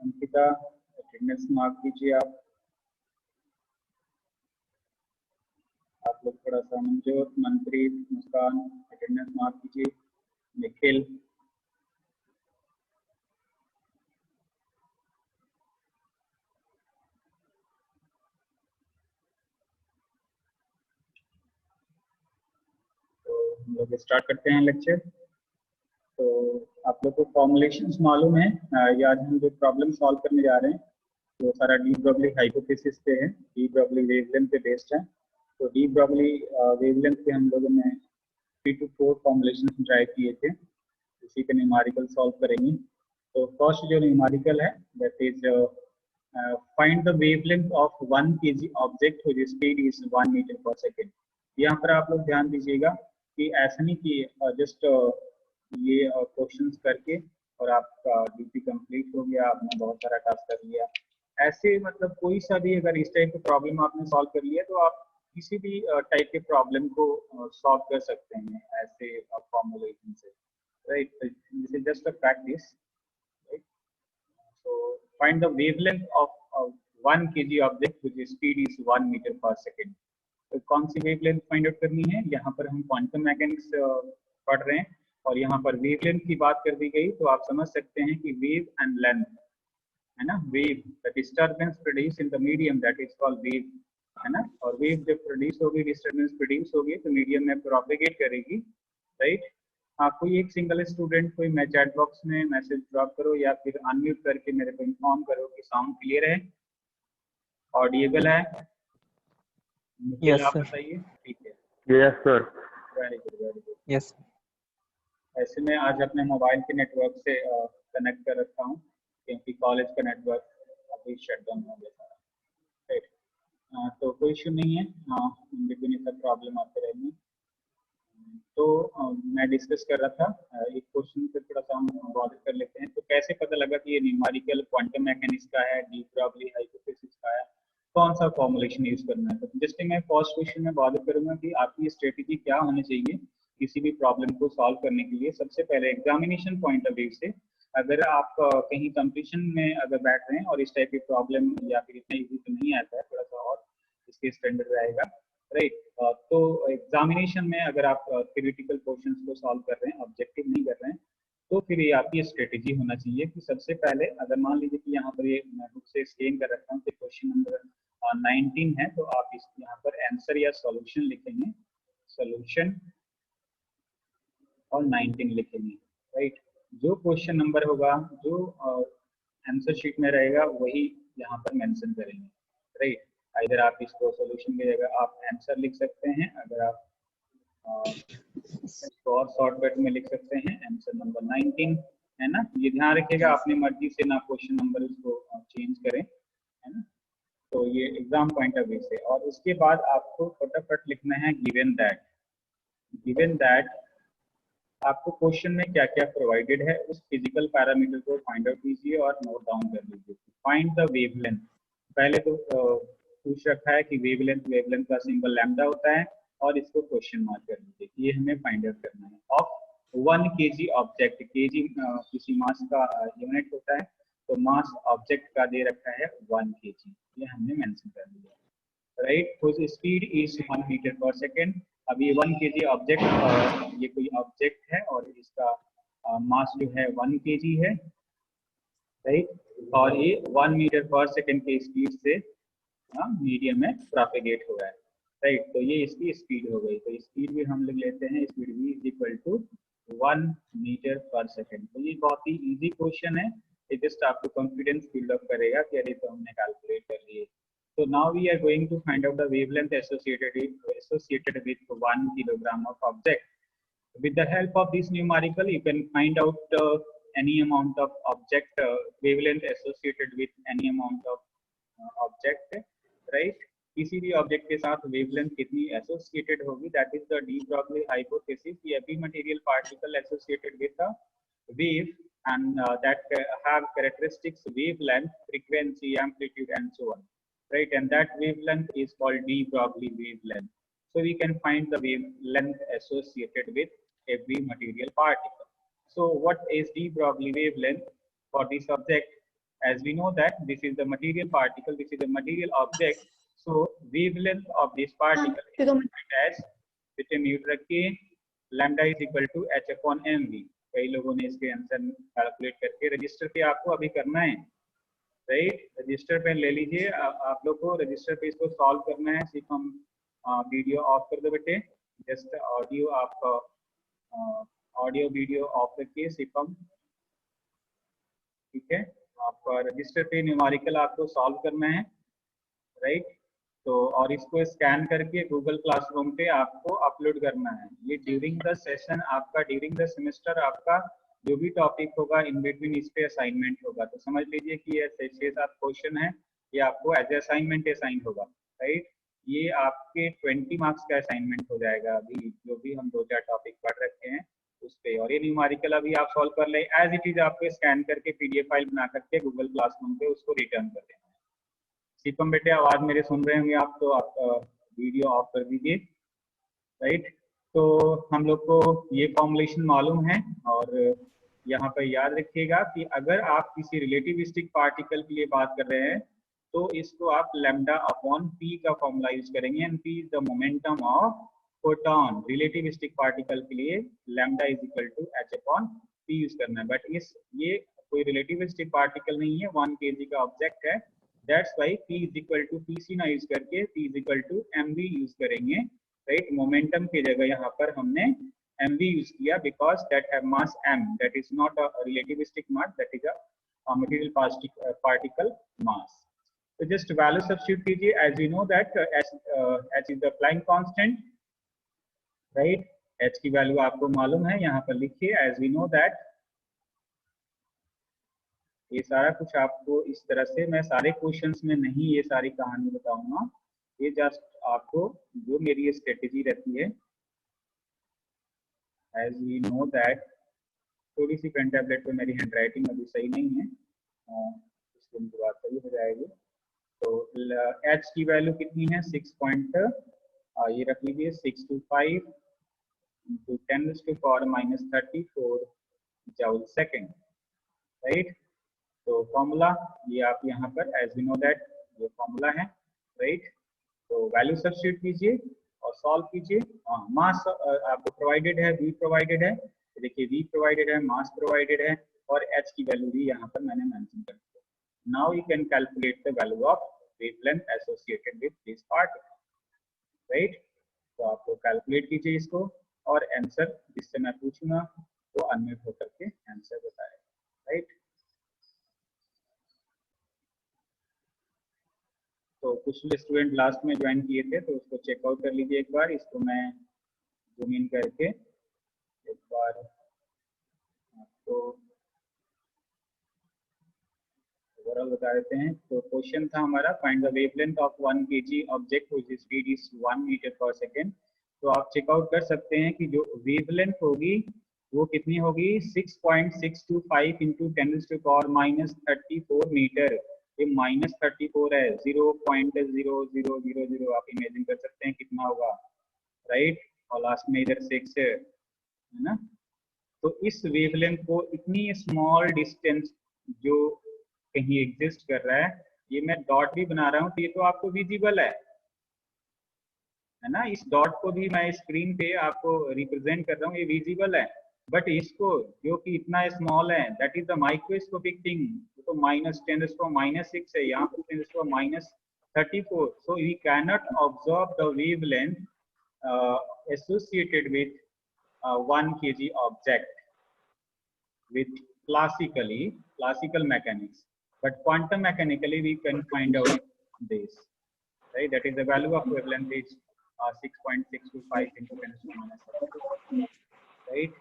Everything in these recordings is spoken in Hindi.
अंकिता अटेंडेंस मार्क कीजिए। आप लोग थोड़ा सा, मनजोत, मनप्रीत, मुस्कान अटेंडेंस मार्क कीजिए। निखिल, तो हम लोग स्टार्ट करते हैं लेक्चर। तो आप लोग को फॉर्मुलेशंस मालूम है। ये आज हम जो प्रॉब्लम सॉल्व करने जा रहे हैं वो सारा डी ब्रॉगली हाइपोथेसिस पे है, डी ब्रॉगली वेवलेंथ पे बेस्ड है। तो डी ब्रॉगली वेवलेंथ पे हम लोगों ने 3 to 4 फॉर्मुलेशन ट्राई किए थे, उसी पे न्यूमेरिकल सॉल्व करेंगे। तो फर्स्ट जो न्यूमेरिकल है that is find the wavelength of 1 kg object which speed is 1 metre per second. यहाँ पर आप लोग ध्यान दीजिएगा कि ऐसा नहीं कि जस्ट ये क्वेश्चंस करके और आपका डीपी कंप्लीट हो गया, आपने बहुत सारा टास्क कर लिया। ऐसे मतलब कोई सा भी अगर इस टाइप की प्रॉब्लम आपने सॉल्व कर लिया तो आप किसी भी टाइप के प्रॉब्लम को सॉल्व कर सकते हैं ऐसे फॉर्मुलेशन से, right. This is just a practice, right. So find the wavelength of 1 kg object which speed is 1 metre per second. तो कौन सी वेवलेंथ फाइंड आउट करनी है? यहाँ पर हम क्वांटम मैकेनिक्स पढ़ रहे हैं और यहाँ पर वेवलेंथ की बात कर दी गई, तो आप समझ सकते हैं कि वेव एंड लेंथ है ना। Wave the disturbance produce in the medium that is called wave, है ना। और वेव जब प्रोड्यूस होगी, डिस्टर्बेंस प्रोड्यूस होगी तो मीडियम में प्रोपेगेट करेगी, राइट। हाँ, कोई एक सिंगल स्टूडेंट कोई मैं चैट बॉक्स में मैसेज ड्रॉप करो या फिर अनम्यूट करके मेरे को इन्फॉर्म करो कि साउंड क्लियर है, ऑडिएबल है। निखिल, आप बताइए। ठीक है, yes sir. Very good, very good. Yes. ऐसे में आज अपने मोबाइल के नेटवर्क से कनेक्ट कर रखा हूँ क्योंकि कॉलेज का नेटवर्क अभी शट डाउन हो गया था, राइट। तो कोई इशू नहीं है, लेकिन ये सब प्रॉब्लम आते रहेंगे। तो मैं डिस्कस कर रहा था एक क्वेश्चन पे थोड़ा सा हम बात कर लेते हैं। तो कैसे पता लगा कि ये न्यूमेरिकल क्वांटम मैकेनिक्स का है, डी ब्रॉगली हाइपोथेसिस का है, कौन सा फॉर्मुलेशन यूज करना है? तो जस्ट मैं फर्स्ट क्वेश्चन में बात करूंगा कि आपकी स्ट्रेटेजी क्या होनी चाहिए किसी भी प्रॉब्लम को सॉल्व करने के लिए। सबसे पहले एग्जामिनेशन पॉइंट ऑफ व्यू से अगर आप कहीं कंपटीशन में अगर बैठ रहे हैं और इस टाइप की प्रॉब्लम या फिर इतना इजी तो नहीं आता है, थोड़ा सा और इसके स्टैंडर्ड रहेगा, राइट। तो एग्जामिनेशन में अगर आप थ्योरेटिकल क्वेश्चंस को सॉल्व कर रहे हैं, ऑब्जेक्टिव नहीं कर रहे हैं, तो फिर ये आपकी स्ट्रेटेजी होना चाहिए कि सबसे पहले अगर मान लीजिए कि यहाँ पर ये मैं बुक से स्कैन कर रखा हूँ तो क्वेश्चन नंबर 19 है, तो आप इस यहाँ पर आंसर या सॉल्यूशन लिखेंगे, सॉल्यूशन और 19 लिखेंगे, राइट। जो क्वेश्चन नंबर होगा, जो आंसर शीट में रहेगा वही यहाँ पर मेंशन करेंगे, राइट। इधर आप इसको सॉल्यूशन की जगह आप आंसर लिख सकते हैं, अगर आप इसको और शॉर्टकट में लिख सकते हैं आंसर नंबर 19, है ना। ये ध्यान रखिएगा अपनी मर्जी से ना क्वेश्चन नंबर इसको चेंज करें, है ना। तो ये एग्जाम पॉइंट ऑफ व्यू से। और उसके बाद आपको फटाफट लिखना है गिवन दैट। गिवन दैट आपको क्वेश्चन में क्या क्या प्रोवाइडेड है उस फिजिकल पैरामीटर को फाइंड आउट कीजिए और नोट डाउन कर लीजिए। फाइंड द वेवलेंथ, पहले तो पूछ रखा है कि वेवलेंथ, वेवलेंथ का सिंबल लैम्डा होता है और इसको क्वेश्चन मार्क कर लीजिए, ये हमें फाइंड आउट करना है। ऑफ 1 kg ऑब्जेक्ट, केजी किसी मास का यूनिट होता है, तो मास ऑब्जेक्ट का दे रखा है 1 kg, ये हमने मेंशन कर दिया, राइट। तो speed is 1 metre per second. अब ये 1 kg ऑब्जेक्ट, ये कोई ऑब्जेक्ट है और इसका मास जो है 1 kg है, राइट। और ये 1 मीटर पर सेकेंड के स्पीड से मीडियम में प्रोपेगेट हो रहा है, राइट। तो ये इसकी स्पीड हो गई। तो स्पीड भी हम लोग लेते हैं, speed v is equal to 1 metre per second. तो ये बहुत ही इजी क्वेश्चन है, ये जस्ट आपको कॉन्फिडेंस बिल्डअप करेगा कि अरे तो हमने कैलकुलेट कर लिए। So now we are going to find out the wavelength associated with 1 kilogram of object. With the help of this numerical, you can find out any amount of object wavelength associated with any amount of object, right? किसी भी ऑब्जेक्ट के साथ वेवलेंथ कितनी एसोसिएटेड होगी, that is the de Broglie hypothesis. Every material particle associated with the wave and that have characteristics wavelength, frequency, amplitude and so on, right. And that wavelength is called de Broglie wavelength. So we can find the wavelength associated with every material particle. So what is de Broglie wavelength for this object? as we know that this is the material particle, this is the material object, so wavelength of this particle is defined as metre रख के lambda is equal to h upon mv। कई लोगों ने इसके आंसर कैलकुलेट करके रजिस्टर पे आपको अभी करना है, राइट। रजिस्टर पे ले लीजिए, आप लोग को रजिस्टर पे इसको सॉल्व करना है। सिर्फ हम वीडियो ऑफ कर दो बेटे, जस्ट ऑडियो आपका ऑडियो वीडियो ऑफ करके सिर्फ हम, ठीक है, आपका रजिस्टर पे न्यूमेरिकल आपको सॉल्व करना है, राइट। तो और इसको स्कैन करके गूगल क्लासरूम पे आपको अपलोड करना है। ये ड्यूरिंग द सेशन आपका, ड्यूरिंग द सेमेस्टर आपका जो भी टॉपिक होगा इन बिटवीन इस पे असाइनमेंट होगा। तो समझ लीजिए कि ये 6-7 क्वेश्चन है, ये आपको एज ए असाइनमेंट असाइन होगा, राइट। ये आपके 20 मार्क्स का असाइनमेंट हो जाएगा अभी जो भी हम 2-4 टॉपिक पढ़ रखे हैं उस पे। और ये न्यूमेरिकल अभी आप सॉल्व कर ले, एज इट इज आपको स्कैन करके PDF फाइल बना करके गूगल क्लासरूम पे उसको रिटर्न कर देना है। सिपम बेटे आवाज मेरे सुन रहे होंगे आप, तो आप वीडियो ऑफ कर दीजिए, राइट। तो हम लोग को ये फॉर्मुलेशन मालूम है, और यहाँ पर याद रखिएगा कि अगर आप किसी रिलेटिविस्टिक पार्टिकल के लिए बात कर रहे हैं तो इसको आप लैम्डा अपॉन p का फॉर्मूला यूज करेंगे, and p is the momentum of photon. Relativistic particle के लिए lambda is equal to h upon p use करना है, बट ये कोई रिलेटिविस्टिक पार्टिकल नहीं है, 1 kg का ऑब्जेक्ट है। That's why p is equal to pc ना यूज करके p is equal to mv use करेंगे, राइट। मोमेंटम की जगह यहाँ पर हमने mv यूज किया because that have mass m, that is not a relativistic mass, that is a material particle mass। तो just value substitute कीजिए, as we know that h is the Planck constant, right। h की वैल्यू आपको मालूम है, यहाँ पर लिखिए as we know that। ये सारा कुछ आपको इस तरह से, मैं सारे क्वेश्चंस में नहीं ये सारी कहानी बताऊंगा, ये जस्ट आपको जो मेरी स्ट्रेटेजी रहती है, एज वी नो दैट। थोड़ी सी पेन टैबलेट पे मेरी हैंडराइटिंग अभी सही नहीं है, कुछ दिन के बाद सही हो जाएगी। तो h की वैल्यू कितनी है, 6 ये रख लीजिए 625 into 10⁻⁻34 जूल सेकेंड, राइट। तो फॉर्मूला ये आप यहाँ पर एज वी नो दैट ये फॉर्मूला है, राइट। तो वैल्यू सब्स्टिट्यूट कीजिए और सॉल्व कीजिए। मास आपको प्रोवाइडेड है, v प्रोवाइडेड है, देखिए v प्रोवाइडेड है, मास प्रोवाइडेड है, और h की वैल्यू भी यहाँ पर मैंने मेंशन कर दी। Now you can calculate the value of wavelength associated with this particle, right. तो आपको कैलकुलेट कीजिए इसको, और आंसर जिससे मैं पूछूंगा वो अनम्यूट होकर के आंसर बताए, राइट। तो कुछ स्टूडेंट लास्ट में ज्वाइन किए थे, तो उसको चेकआउट कर लीजिए एक बार। इसको मैं जूम इन करके एक बार आपको ओवरऑल बता देते हैं। तो क्वेश्चन था हमारा, find the wavelength of 1 kg object which is speed is 1 metre per second. तो आप चेकआउट कर सकते हैं कि जो वेवलेंथ होगी वो कितनी होगी, 6.625 इंटू 10⁻⁻34 मीटर। ये -34 है, 0.0000 आप इमेजिन कर सकते हैं कितना होगा, राइट। और लास्ट में इधर 6 है ना। तो इस वेवलेंथ को इतनी स्मॉल डिस्टेंस जो कहीं एग्जिस्ट कर रहा है, ये मैं डॉट भी बना रहा हूँ तो ये तो आपको विजिबल है ना। इस डॉट को भी मैं स्क्रीन पे आपको रिप्रेजेंट कर रहा हूँ, ये विजिबल है। बट इसको जो कि इतना स्मॉल है, that is the microscopic thing, तो -10⁻⁻6 है, यहाँ पर 10⁻⁻34। So we cannot observe the wavelength associated with 1 kg object with classical mechanics, but quantum mechanically we can find out this, right. That is the value of wavelength is 6.625 into 10⁻⁻⁷, right.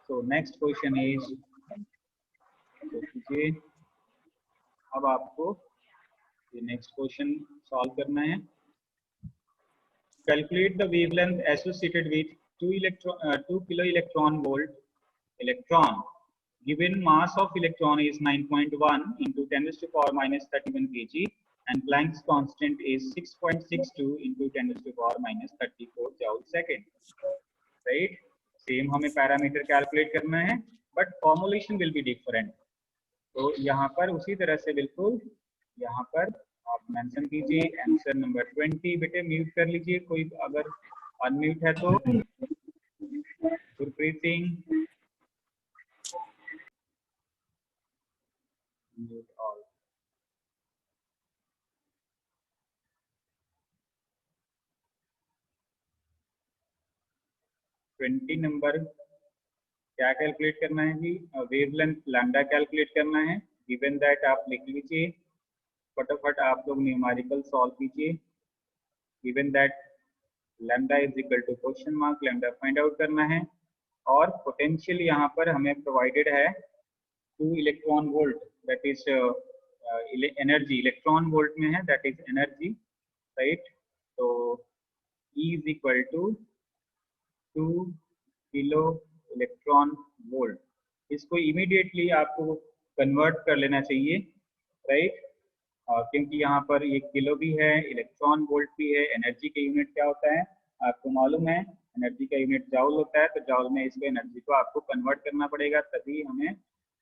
So next question is, तो अब आपको ये नेक्स्ट क्वेश्चन सॉल्व करना है। Calculate the wavelength associated with 2 kilo electron volt electron. Given mass of electron is 9.1 into 10⁻⁻31 kg and Planck's constant is 6.62 into 10⁻⁻34 joule second. Right? Same हमें पैरामीटर कैलकुलेट करना है, but formulation will be different. तो यहाँ पर उसी तरह से बिल्कुल यहाँ पर आप मेंशन कीजिए आंसर नंबर 20। बेटे म्यूट कर लीजिए, कोई अगर अनम्यूट है तो। Gurpreet Singh mute all. 20 number क्या कैलकुलेट करना है जी? वेवलेंथ लैम्डा कैलकुलेट करना है। गिवन दैट आप लिख लीजिए, फटाफट आप लोग न्यूमेरिकल सॉल्व कीजिए। Given that lambda is equal to question mark, lambda find out करना है। और पोटेंशियल यहाँ पर हमें प्रोवाइडेड है 2 electron volt, that is energy electron volt में है, दैट इज एनर्जी, राइट। तो E is equal to 2 kilo electron volt. इसको इमीडिएटली आपको कन्वर्ट कर लेना चाहिए, राइट। क्योंकि यहाँ पर ये किलो भी है, इलेक्ट्रॉन वोल्ट भी है। एनर्जी का यूनिट क्या होता है आपको मालूम है, एनर्जी का यूनिट जाउल होता है। तो जाउल में इसको एनर्जी को आपको कन्वर्ट करना पड़ेगा, तभी हमें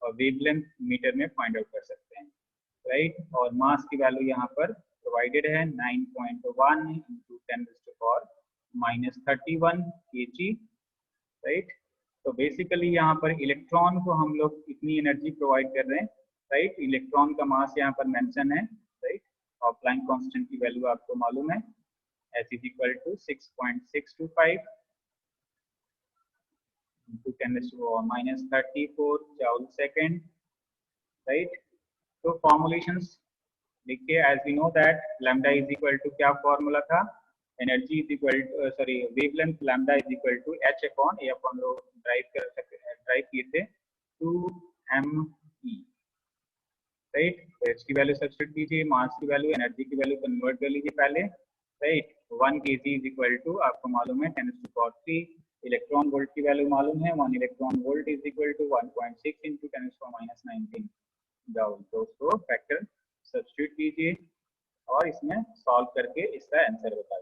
वेवलेंथ मीटर में फाइंड आउट कर सकते हैं, राइट। और मास की वैल्यू यहाँ पर प्रोवाइडेड है 9.1 इंटू 10⁻⁻31 kg, राइट। तो बेसिकली यहाँ पर इलेक्ट्रॉन को हम लोग इतनी एनर्जी प्रोवाइड कर रहे हैं, राइट। इलेक्ट्रॉन का मास यहाँ पर मेंशन है, राइट। और प्लैंक कांस्टेंट की वैल्यू आपको मालूम है, S is equal to 6.625 into 10⁻⁻34 joule second, right. तो फॉर्मुलेशंस देखिए, as we know that lambda is equal to क्या फॉर्मूला था, energy is equal to sorry wavelength lambda is equal to h upon a अपन लोग ड्राइव किए थे 2me, राइट। तो h की वैल्यू सब्स्टिट्यूट कीजिए, मास की वैल्यू, एनर्जी की वैल्यू कन्वर्ट कर लीजिए पहले, right. 1 kg is equal to आपको मालूम है 10⁻⁴, इलेक्ट्रॉन वोल्ट की वैल्यू मालूम है, 1 electron volt is equal to 1.6 into 10⁻⁻19 joule. तो उसको फैक्टर सब्स्टिट्यूट कीजिए और इसमें सॉल्व करके इसका आंसर बता